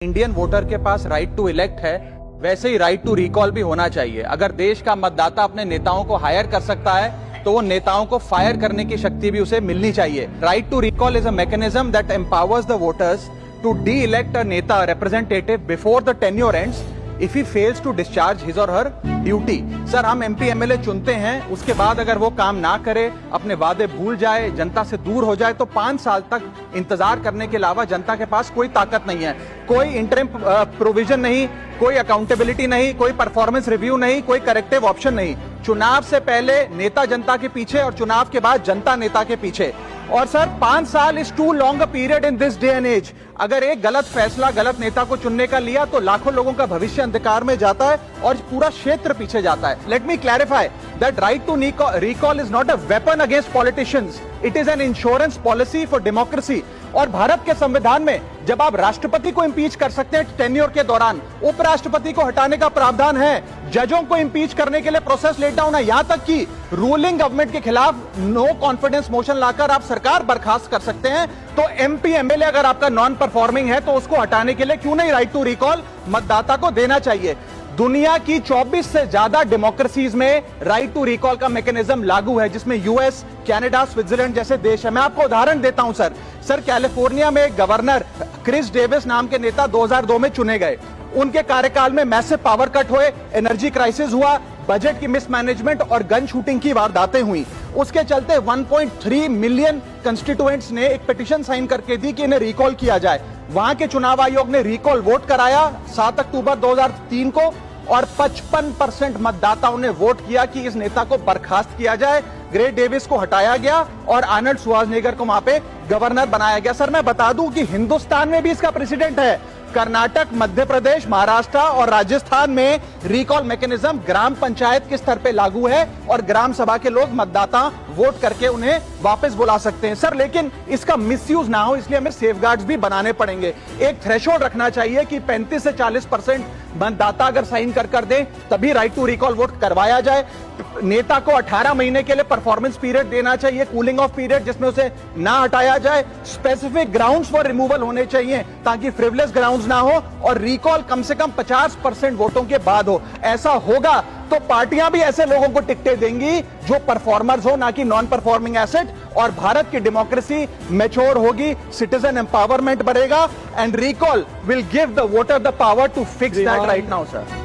Indian voter के पास right to elect है, वैसे ही राइट टू रिकॉल भी होना चाहिए। अगर देश का मतदाता अपने नेताओं को हायर कर सकता है तो वो नेताओं को फायर करने की शक्ति भी उसे मिलनी चाहिए। Right to recall is a mechanism that empowers the voters to de elect a नेता representative before the tenure ends if he fails to discharge his or her duty. Sir, हम एमपी एमएलए चुनते हैं, उसके बाद अगर वो काम ना करे, अपने वादे भूल जाए, जनता से दूर हो जाए, तो 5 साल तक इंतजार करने के अलावा जनता के पास कोई ताकत नहीं है। कोई इंटरिम प्रोविजन नहीं, कोई अकाउंटेबिलिटी नहीं, कोई परफॉर्मेंस रिव्यू नहीं, कोई करेक्टिव ऑप्शन नहीं। चुनाव से पहले नेता जनता के पीछे और चुनाव के बाद जनता नेता के पीछे। और सर, 5 साल is too long a period in this day and age. अगर एक गलत फैसला गलत नेता को चुनने का लिया तो लाखों लोगों का भविष्य अंधकार में जाता है और पूरा क्षेत्र पीछे जाता है। Let me clarify that right to recall is not a weapon against politicians, it is an insurance policy for democracy. और भारत के संविधान में जब आप राष्ट्रपति को इंपीच कर सकते हैं टेन्योर के दौरान, उपराष्ट्रपति को हटाने का प्रावधान है, जजों को इंपीच करने के लिए प्रोसेस लेट डाउन है, यहां तक कि रूलिंग गवर्नमेंट के खिलाफ नो कॉन्फिडेंस मोशन लाकर आप सरकार बर्खास्त कर सकते हैं। तो एमपी एमएलए अगर आपका नॉन परफॉर्मिंग है तो उसको हटाने के लिए क्यों नहीं राइट टू रिकॉल मतदाता को देना चाहिए। दुनिया की 24 से ज्यादा डेमोक्रेसीज में राइट टू रिकॉल का मैकेनिज्म लागू है, जिसमें यूएस, कनाडा, स्विट्जरलैंड जैसे देश है। मैं आपको उदाहरण देता हूं सर, कैलिफोर्निया में गवर्नर क्रिस डेविस नाम के नेता 2002 में चुने गए। उनके कार्यकाल में मैसिव पावर कट हुए, एनर्जी क्राइसिस हुआ, बजट की मिसमैनेजमेंट और गन शूटिंग की वारदातें हुई। उसके चलते 1.3 मिलियन कंस्टिट्यूएंट्स ने एक पिटीशन साइन करके दी कि इन्हें रिकॉल किया जाए। वहां के चुनाव आयोग ने रिकॉल वोट कराया 7 अक्टूबर 2003 को, और 55% मतदाताओं ने वोट किया कि इस नेता को बर्खास्त किया जाए। ग्रे डेविस को हटाया गया और आर्नल्ड श्वार्ज़नेगर को वहां पे गवर्नर बनाया गया। सर, मैं बता दूं कि हिंदुस्तान में भी इसका प्रेसिडेंट है। कर्नाटक, मध्य प्रदेश, महाराष्ट्र और राजस्थान में रिकॉल मैकेनिज्म ग्राम पंचायत के स्तर पे लागू है और ग्राम सभा के लोग मतदाता वोट करके उन्हें वापस बुला सकते हैं। सर, लेकिन इसका मिसयूज ना हो इसलिए हमें सेफगार्ड्स भी बनाने पड़ेंगे। एक थ्रेशोल्ड रखना चाहिए कि 35 से 40% मतदाता अगर साइन कर दें तभी राइट टू रिकॉल वोट करवाया जाए। नेता को 18 महीने के लिए परफॉर्मेंस पीरियड देना चाहिए, कूलिंग ऑफ पीरियड, जिसमें उसे ना हटाया जाए। स्पेसिफिक ग्राउंड्स फॉर रिमूवल होने चाहिए ताकि फ्रिवलेस ग्राउंड्स ना हो, और रिकॉल कम से कम 50% वोटों के बाद हो। ऐसा होगा तो पार्टियां भी ऐसे लोगों को टिकटें देंगी जो परफॉर्मर्स हो, ना कि नॉन परफॉर्मिंग एसेट, और भारत की डेमोक्रेसी मैच्योर होगी, सिटीजन एम्पावरमेंट बढ़ेगा, and recall will give the voter the power to fix that right now sir.